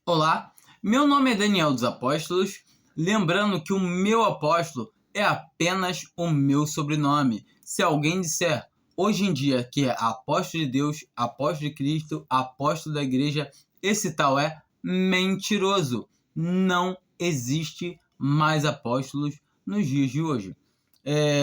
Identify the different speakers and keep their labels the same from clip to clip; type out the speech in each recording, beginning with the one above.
Speaker 1: Olá, meu nome é Daniel dos Apóstolos, lembrando que o meu apóstolo é apenas o meu sobrenome. Se alguém disser hoje em dia que é apóstolo de Deus, apóstolo de Cristo, apóstolo da igreja, esse tal é mentiroso. Não existe mais apóstolos nos dias de hoje.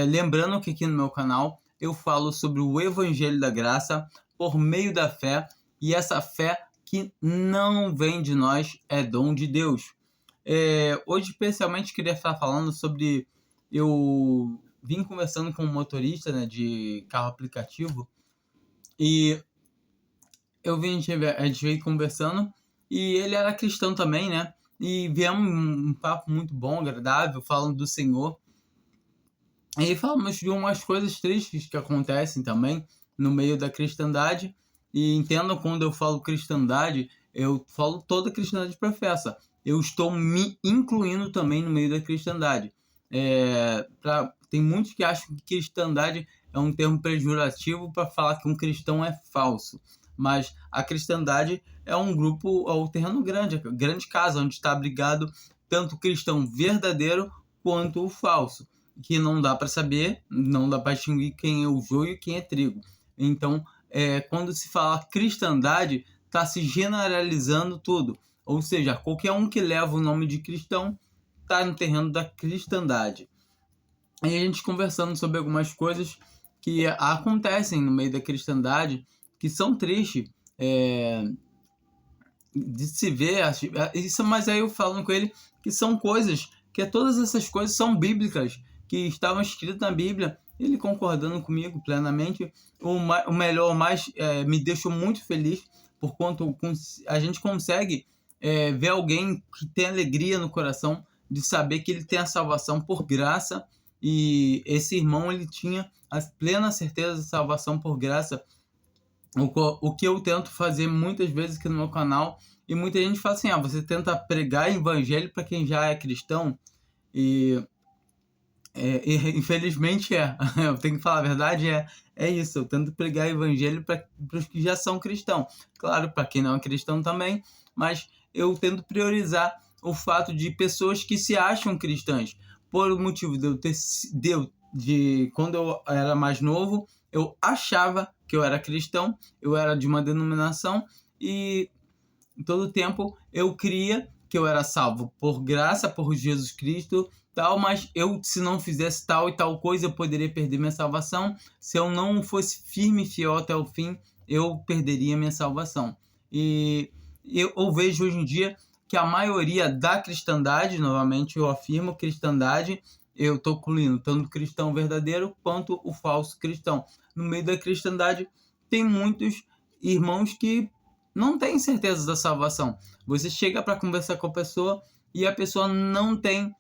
Speaker 1: Lembrando que aqui no meu canal eu falo sobre o Evangelho da Graça por meio da fé, e essa fé que não vem de nós, é dom de Deus. Hoje, especialmente, queria estar falando sobre... Eu vim conversando com um motorista, né, de carro aplicativo, e a gente veio conversando, e ele era cristão também, né? E viemos um papo muito bom, agradável, falando do Senhor. E falamos de umas coisas tristes que acontecem também no meio da cristandade. E entendam, quando eu falo cristandade, eu falo toda a cristandade professa. Eu estou me incluindo também no meio da cristandade. Tem muitos que acham que cristandade é um termo pejorativo para falar que um cristão é falso. Mas a cristandade é um grupo, é um terreno grande, grande casa, onde está abrigado tanto o cristão verdadeiro quanto o falso, que não dá para saber, não dá para distinguir quem é o joio e quem é trigo. Então, quando se fala cristandade, está se generalizando tudo. Ou seja, qualquer um que leva o nome de cristão está no terreno da cristandade. E a gente conversando sobre algumas coisas que acontecem no meio da cristandade, que são tristes, de se ver isso, mas aí eu falando com ele que são coisas, que todas essas coisas são bíblicas, que estavam escritas na Bíblia. Ele concordando comigo plenamente. O melhor, mais me deixou muito feliz, por quanto a gente consegue ver alguém que tem alegria no coração de saber que ele tem a salvação por graça. E esse irmão, ele tinha a plena certeza de salvação por graça, o que eu tento fazer muitas vezes aqui no meu canal. E muita gente fala assim: você tenta pregar evangelho para quem já é cristão. E infelizmente eu tenho que falar a verdade, é isso. Eu tento pregar evangelho para os que já são cristãos, claro, para quem não é cristão também, mas eu tento priorizar o fato de pessoas que se acham cristãs, por o motivo de quando eu era mais novo, eu achava que eu era cristão, eu era de uma denominação, e todo tempo eu cria que eu era salvo por graça, por Jesus Cristo, tal, mas se não fizesse tal e tal coisa, eu poderia perder minha salvação. Se eu não fosse firme e fiel até o fim, eu perderia minha salvação. E eu vejo hoje em dia que a maioria da cristandade, novamente eu afirmo, cristandade, eu estou incluindo tanto o cristão verdadeiro quanto o falso cristão. No meio da cristandade tem muitos irmãos que não têm certeza da salvação. Você chega para conversar com a pessoa e a pessoa não tem.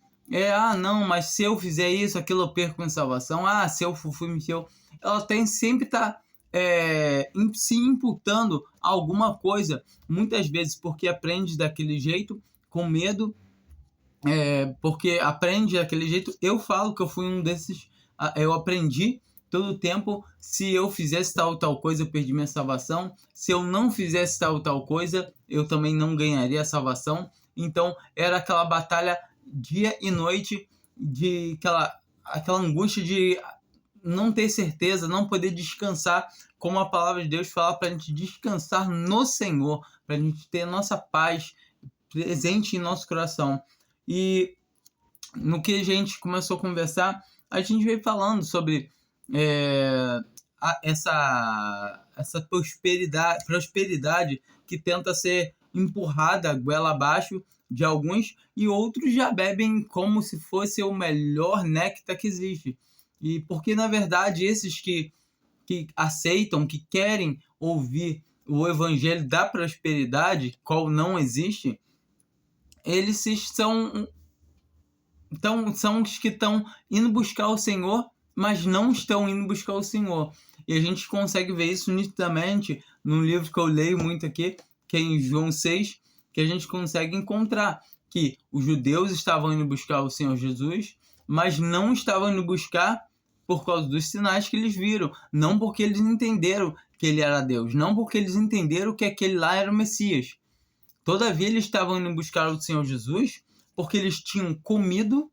Speaker 1: Não, mas se eu fizer isso, aquilo, eu perco minha salvação. Se eu fui, se eu. Ela tem sempre tá se imputando alguma coisa, muitas vezes porque aprende daquele jeito, com medo, porque aprende daquele jeito. Eu falo que eu fui um desses. Eu aprendi todo o tempo: se eu fizesse tal coisa, eu perdi minha salvação. Se eu não fizesse tal coisa, eu também não ganharia a salvação. Então era aquela batalha dia e noite, de aquela angústia de não ter certeza, não poder descansar, como a palavra de Deus fala para a gente descansar no Senhor, para a gente ter a nossa paz presente em nosso coração. E no que a gente começou a conversar, a gente veio falando sobre essa prosperidade que tenta ser empurrada goela abaixo de alguns, e outros já bebem como se fosse o melhor néctar que existe. E porque, na verdade, esses que aceitam, que querem ouvir o evangelho da prosperidade, qual não existe, eles são os que estão indo buscar o Senhor, mas não estão indo buscar o Senhor. E a gente consegue ver isso nitidamente num livro que eu leio muito aqui, que é em João 6, que a gente consegue encontrar que os judeus estavam indo buscar o Senhor Jesus, mas não estavam indo buscar por causa dos sinais que eles viram, não porque eles entenderam que ele era Deus, não porque eles entenderam que aquele lá era o Messias. Todavia, eles estavam indo buscar o Senhor Jesus porque eles tinham comido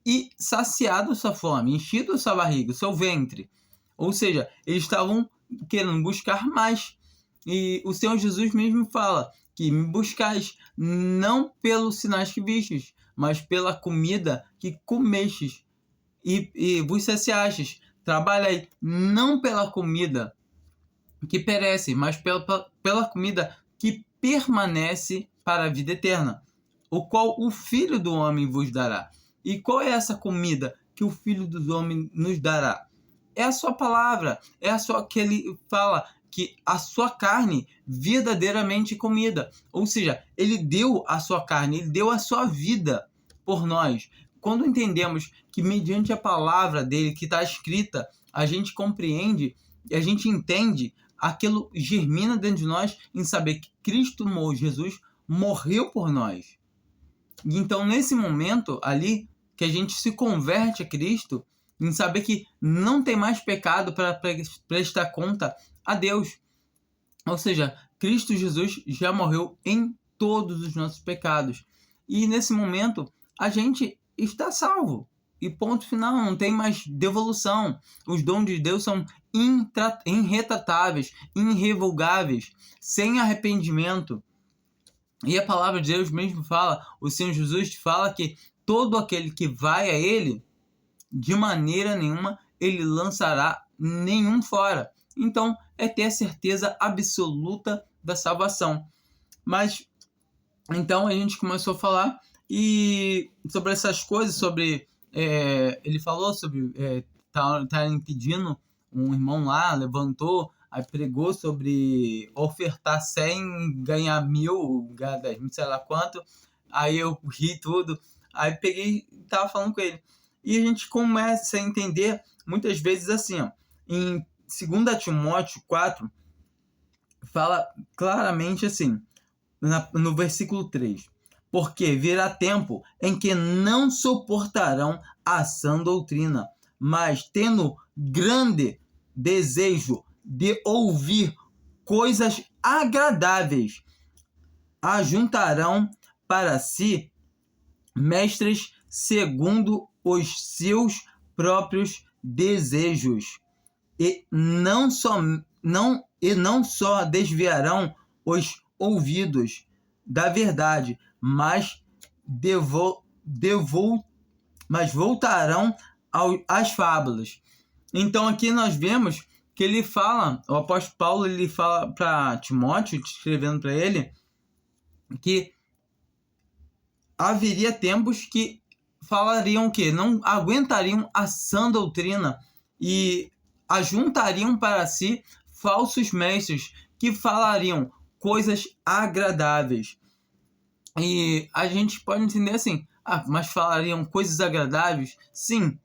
Speaker 1: e saciado a sua fome, enchido a sua barriga, o seu ventre. Ou seja, eles estavam querendo buscar mais. E o Senhor Jesus mesmo fala que me buscais não pelos sinais que vistes, mas pela comida que comestes e vos saciastes. Trabalhai não pela comida que perece, mas pela comida que permanece para a vida eterna, o qual o Filho do Homem vos dará. E qual é essa comida que o Filho do Homem nos dará? É a sua palavra, é a sua que ele fala que a sua carne verdadeiramente comida. Ou seja, ele deu a sua carne, ele deu a sua vida por nós. Quando entendemos que mediante a palavra dele que está escrita, a gente compreende e a gente entende, aquilo germina dentro de nós em saber que Cristo, Jesus, morreu por nós. E então, nesse momento ali, que a gente se converte a Cristo, em saber que não tem mais pecado para prestar conta a Deus. Ou seja, Cristo Jesus já morreu em todos os nossos pecados. E nesse momento, a gente está salvo. E ponto final, não tem mais devolução. Os dons de Deus são irretratáveis, irrevogáveis, sem arrependimento. E a palavra de Deus mesmo fala, o Senhor Jesus fala que todo aquele que vai a Ele, de maneira nenhuma, Ele lançará nenhum fora. Então, é ter a certeza absoluta da salvação. Mas, então, a gente começou a falar sobre essas coisas, sobre... ele falou sobre... tá impedindo, um irmão lá levantou, aí pregou sobre ofertar 100, ganhar 1.000, ganhar 10.000, sei lá quanto. Aí eu ri tudo. Aí peguei e tava falando com ele. E a gente começa a entender muitas vezes assim, ó, em 2 Timóteo 4, fala claramente assim, no versículo 3. Porque virá tempo em que não suportarão a sã doutrina, mas tendo grande desejo de ouvir coisas agradáveis, ajuntarão para si mestres segundo os seus próprios desejos, e não só desviarão os ouvidos da verdade, mas voltarão às fábulas. Então aqui nós vemos que ele fala, o apóstolo Paulo, ele fala para Timóteo, escrevendo para ele, que haveria tempos que falariam que não aguentariam a sã doutrina e ajuntariam para si falsos mestres que falariam coisas agradáveis. E a gente pode entender assim, mas falariam coisas agradáveis? Sim.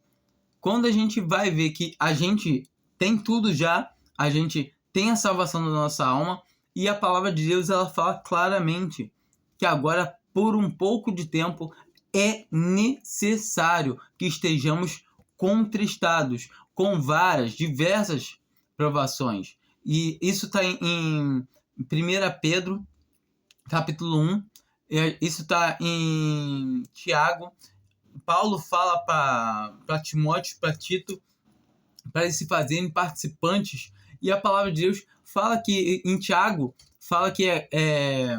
Speaker 1: Quando a gente vai ver que a gente tem tudo já, a gente tem a salvação da nossa alma, e a palavra de Deus ela fala claramente que agora, por um pouco de tempo, é necessário que estejamos contristados com diversas provações. E isso está em 1 Pedro, capítulo 1, isso está em Tiago. Paulo fala para Timóteo, para Tito, para eles se fazerem participantes. E a palavra de Deus fala que, em Tiago, fala que é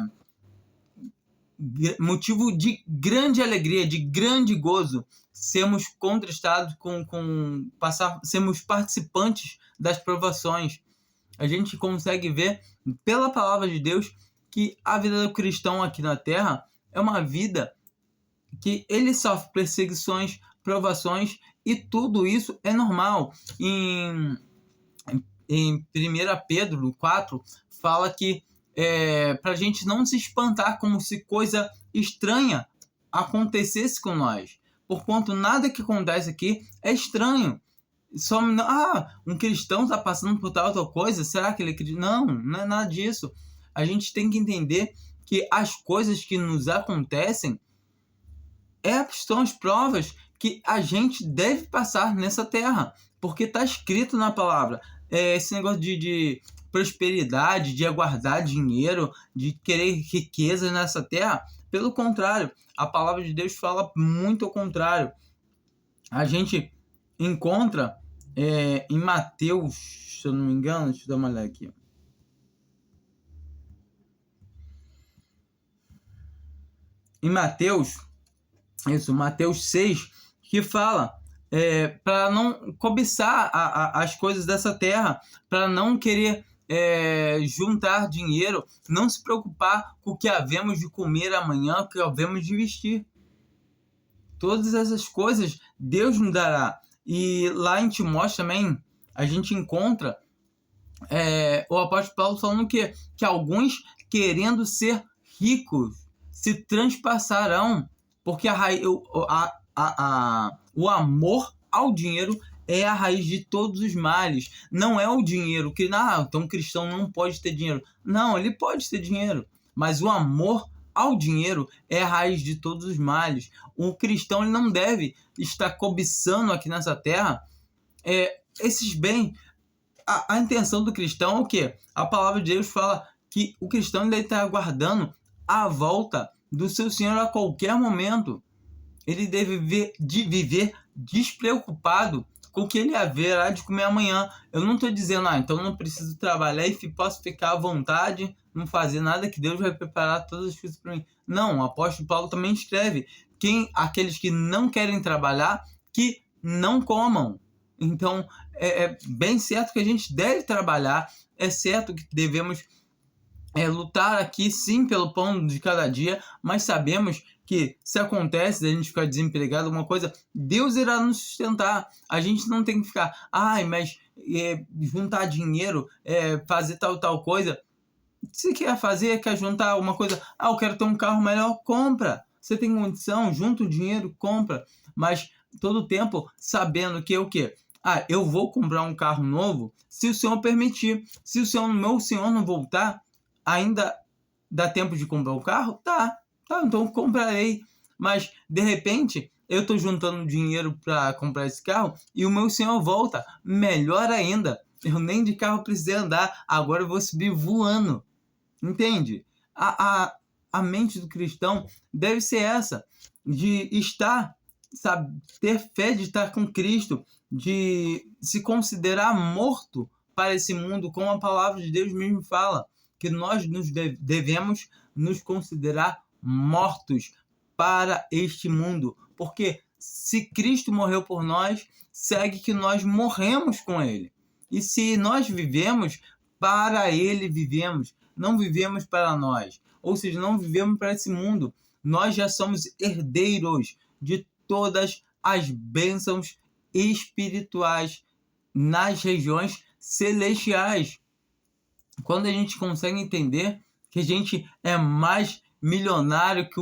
Speaker 1: motivo de grande alegria, de grande gozo, sermos contristados sermos participantes das provações. A gente consegue ver, pela palavra de Deus, que a vida do cristão aqui na Terra é uma vida que ele sofre perseguições, provações, e tudo isso é normal. Em 1 Pedro 4, fala que para a gente não se espantar como se coisa estranha acontecesse com nós. Porquanto nada que acontece aqui é estranho. Um cristão está passando por tal coisa, será que ele acredita? Não é nada disso. A gente tem que entender que as coisas que nos acontecem são as provas que a gente deve passar nessa terra, porque está escrito na palavra. Esse negócio de prosperidade, de aguardar dinheiro, de querer riquezas nessa terra. Pelo contrário, a palavra de Deus fala muito ao contrário. A gente encontra em Mateus, se eu não me engano, deixa eu dar uma olhada aqui. Em Mateus 6, que fala para não cobiçar as coisas dessa terra, para não querer juntar dinheiro, não se preocupar com o que havemos de comer amanhã, o que havemos de vestir. Todas essas coisas Deus nos dará. E lá em Timóteo também a gente encontra o apóstolo Paulo falando que alguns, querendo ser ricos, se transpassarão, porque o amor ao dinheiro é a raiz de todos os males. Não é o dinheiro que então um cristão não pode ter dinheiro. Não, ele pode ter dinheiro, mas o amor ao dinheiro é a raiz de todos os males. O cristão ele não deve estar cobiçando aqui nessa terra esses bens. A intenção do cristão é o quê? A palavra de Deus fala que o cristão deve estar aguardando a volta do seu Senhor a qualquer momento. Ele deve viver despreocupado com o que ele haverá de comer amanhã. Eu não estou dizendo, então não preciso trabalhar e posso ficar à vontade, não fazer nada, que Deus vai preparar todas as coisas para mim. Não, o apóstolo Paulo também escreve: aqueles que não querem trabalhar, que não comam. Então, é bem certo que a gente deve trabalhar, é certo que devemos lutar aqui, sim, pelo pão de cada dia, mas sabemos que se acontece de a gente ficar desempregado, alguma coisa, Deus irá nos sustentar. A gente não tem que ficar, mas juntar dinheiro, fazer tal coisa. Se quer fazer, quer juntar alguma coisa, eu quero ter um carro melhor, compra. Você tem condição, junta o dinheiro, compra. Mas todo o tempo sabendo que o quê? Eu vou comprar um carro novo se o Senhor permitir. Se o meu Senhor não voltar, ainda dá tempo de comprar um carro? Tá, então comprarei. Mas, de repente, eu estou juntando dinheiro para comprar esse carro e o meu Senhor volta. Melhor ainda, eu nem de carro precisei andar, agora eu vou subir voando. Entende? A mente do cristão deve ser essa, de estar, ter fé de estar com Cristo, de se considerar morto para esse mundo, como a palavra de Deus mesmo fala, que nós devemos nos considerar mortos para este mundo, porque se Cristo morreu por nós, segue que nós morremos com Ele. E se nós vivemos, para Ele vivemos, não vivemos para nós. Ou seja, não vivemos para esse mundo. Nós já somos herdeiros de todas as bênçãos espirituais nas regiões celestiais. Quando a gente consegue entender que a gente é mais milionário que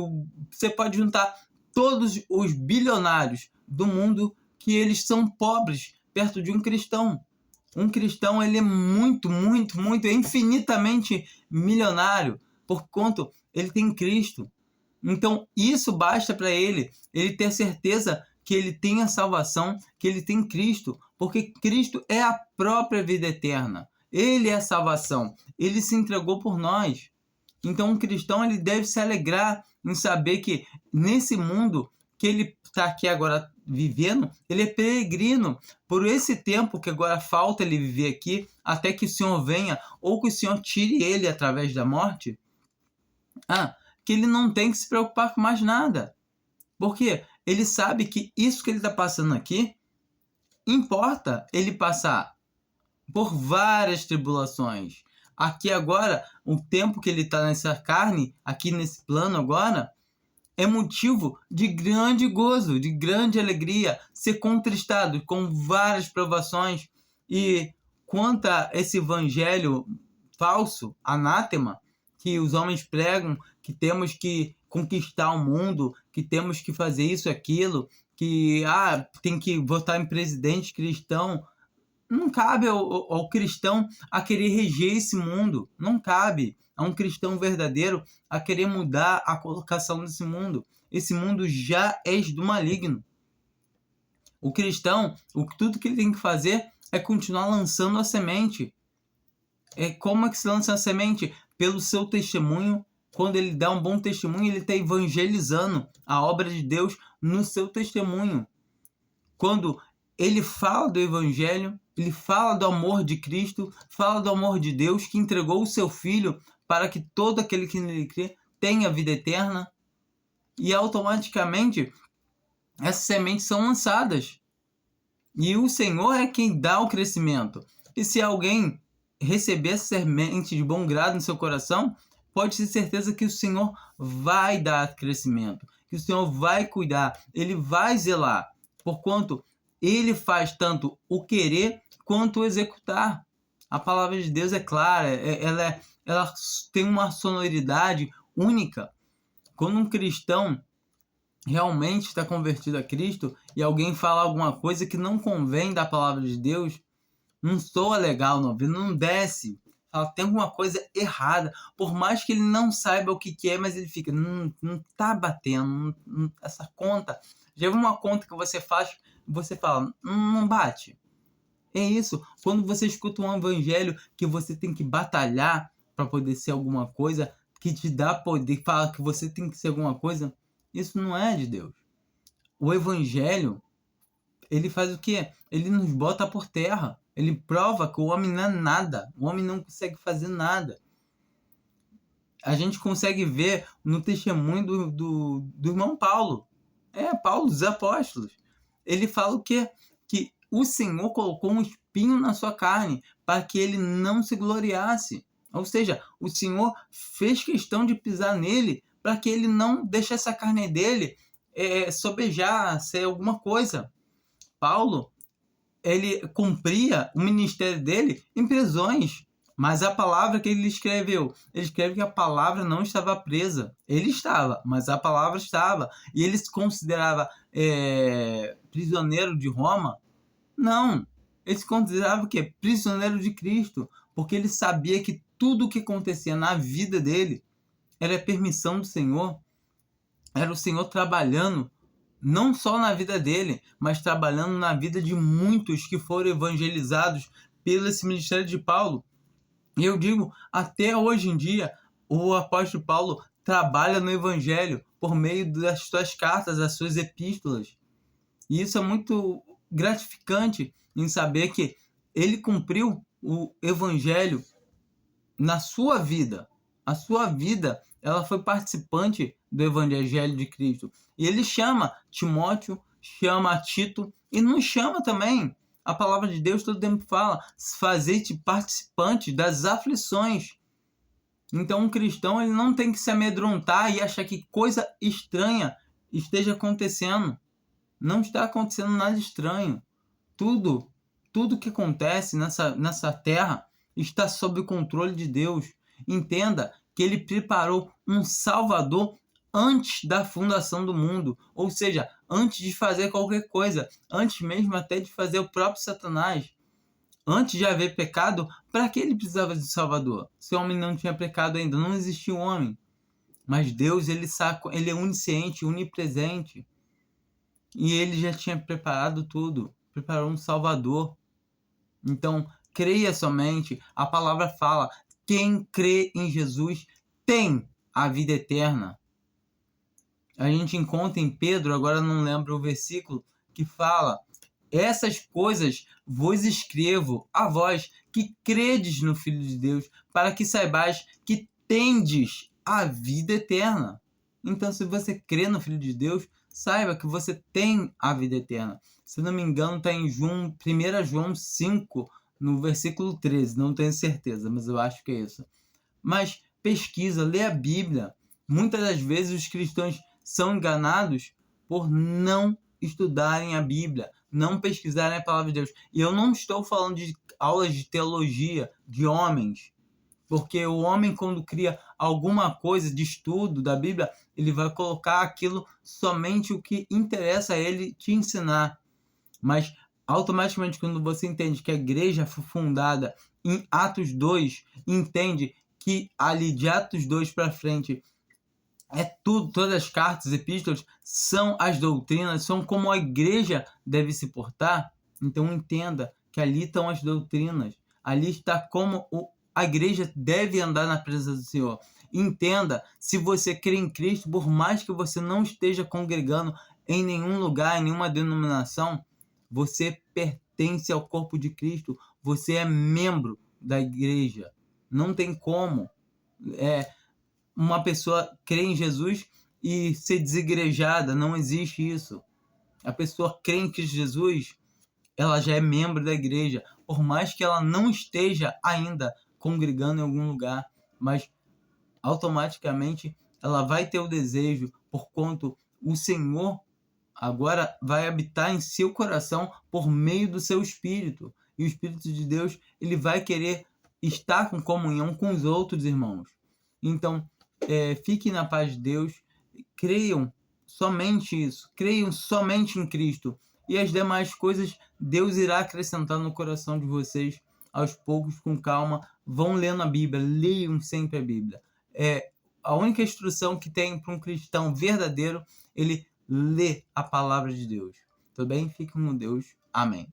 Speaker 1: você pode juntar todos os bilionários do mundo, que eles são pobres perto de um cristão. Um cristão, ele é muito, muito, muito, infinitamente milionário, por quanto ele tem Cristo. Então, isso basta para ele ter certeza que ele tem a salvação, que ele tem Cristo, porque Cristo é a própria vida eterna. Ele é a salvação. Ele se entregou por nós. Então, um cristão, ele deve se alegrar em saber que nesse mundo que ele está aqui agora vivendo, ele é peregrino. Por esse tempo que agora falta ele viver aqui, até que o Senhor venha, ou que o Senhor tire ele através da morte, que ele não tem que se preocupar com mais nada. Porque ele sabe que isso que ele está passando aqui, importa ele passar por várias tribulações. Aqui agora, o tempo que ele está nessa carne, aqui nesse plano agora, é motivo de grande gozo, de grande alegria, ser contristado com várias provações. E quanto a esse evangelho falso, anátema, que os homens pregam, que temos que conquistar o mundo, que temos que fazer isso e aquilo, que tem que votar em presidente cristão. Não cabe ao cristão a querer reger esse mundo. Não cabe a um cristão verdadeiro a querer mudar a colocação desse mundo. Esse mundo já é do maligno. O cristão, tudo que ele tem que fazer é continuar lançando a semente. Como é que se lança a semente? Pelo seu testemunho. Quando ele dá um bom testemunho, ele está evangelizando a obra de Deus no seu testemunho. Quando ele fala do evangelho, ele fala do amor de Cristo, fala do amor de Deus que entregou o seu Filho para que todo aquele que nele crê tenha vida eterna. E automaticamente essas sementes são lançadas. E o Senhor é quem dá o crescimento. E se alguém receber essa semente de bom grado no seu coração, pode ter certeza que o Senhor vai dar crescimento, que o Senhor vai cuidar, Ele vai zelar, porquanto Ele faz tanto o querer quanto o executar. A palavra de Deus é clara, ela tem uma sonoridade única. Quando um cristão realmente está convertido a Cristo e alguém fala alguma coisa que não convém da palavra de Deus, não soa legal no ouvido, não desce. Fala, tem alguma coisa errada. Por mais que ele não saiba o que é, mas ele fica, não tá batendo, essa conta. Já é uma conta que você faz, você fala, não bate. É isso. Quando você escuta um evangelho que você tem que batalhar para poder ser alguma coisa, que te dá poder, fala que você tem que ser alguma coisa, isso não é de Deus. O evangelho, ele faz o quê? Ele nos bota por terra. Ele prova que o homem não é nada. O homem não consegue fazer nada. A gente consegue ver no testemunho do irmão Paulo. Paulo dos apóstolos. Ele fala o quê? Que o Senhor colocou um espinho na sua carne para que ele não se gloriasse. Ou seja, o Senhor fez questão de pisar nele para que ele não deixasse a carne dele sobejar, ser alguma coisa. Paulo, ele cumpria o ministério dele em prisões, mas a palavra que ele escreveu, ele escreve que a palavra não estava presa. Ele estava, mas a palavra estava. E ele se considerava prisioneiro de Roma? Não, ele se considerava o quê? Prisioneiro de Cristo, porque ele sabia que tudo o que acontecia na vida dele era a permissão do Senhor, era o Senhor trabalhando não só na vida dele, mas trabalhando na vida de muitos que foram evangelizados pelo esse ministério de Paulo. E eu digo, até hoje em dia, o apóstolo Paulo trabalha no evangelho por meio das suas cartas, das suas epístolas. E isso é muito gratificante em saber que ele cumpriu o evangelho na sua vida. A sua vida, ela foi participante do evangelho de Cristo. E ele chama Timóteo, chama Tito e nos chama também. A palavra de Deus todo tempo fala, fazer-te participante das aflições. Então um cristão, ele não tem que se amedrontar e achar que coisa estranha esteja acontecendo. Não está acontecendo nada estranho. Tudo que acontece nessa terra está sob o controle de Deus. Entenda que ele preparou um Salvador antes da fundação do mundo, ou seja, antes de fazer qualquer coisa, antes mesmo até de fazer o próprio Satanás. Antes de haver pecado, para que ele precisava de Salvador? Se o homem não tinha pecado ainda, não existia o homem. Mas Deus, ele é onisciente, onipresente. E ele já tinha preparado tudo, preparou um Salvador. Então, creia somente, a palavra fala, quem crê em Jesus tem a vida eterna. A gente encontra em Pedro, agora não lembro o versículo, que fala, essas coisas vos escrevo a vós que credes no Filho de Deus, para que saibais que tendes a vida eterna. Então, se você crê no Filho de Deus, saiba que você tem a vida eterna. Se não me engano, está em 1 João 5, no versículo 13, não tenho certeza, mas eu acho que é isso. Mas pesquisa, lê a Bíblia. Muitas das vezes os cristãos são enganados por não estudarem a Bíblia, não pesquisarem a palavra de Deus. E eu não estou falando de aulas de teologia de homens, porque o homem, quando cria alguma coisa de estudo da Bíblia, ele vai colocar aquilo somente o que interessa a ele te ensinar. Mas automaticamente, quando você entende que a igreja foi fundada em Atos 2, entende que ali de Atos 2 para frente tudo, todas as cartas, epístolas são as doutrinas, são como a igreja deve se portar. Então entenda que ali estão as doutrinas, ali está como a igreja deve andar na presença do Senhor. Entenda, se você crê em Cristo, por mais que você não esteja congregando em nenhum lugar, em nenhuma denominação, você pertence ao corpo de Cristo, você é membro da igreja. Não tem como uma pessoa crer em Jesus e ser desigrejada, não existe isso. A pessoa crê em Cristo Jesus, ela já é membro da igreja, por mais que ela não esteja ainda congregando em algum lugar, mas automaticamente ela vai ter o desejo, porquanto o Senhor agora vai habitar em seu coração por meio do seu Espírito. E o Espírito de Deus, ele vai querer estar com comunhão com os outros irmãos. Então, fiquem na paz de Deus, creiam somente isso, creiam somente em Cristo. E as demais coisas Deus irá acrescentar no coração de vocês aos poucos, com calma. Vão lendo a Bíblia, leiam sempre a Bíblia. A única instrução que tem para um cristão verdadeiro, ele lê a palavra de Deus. Tudo bem? Fiquem com Deus. Amém.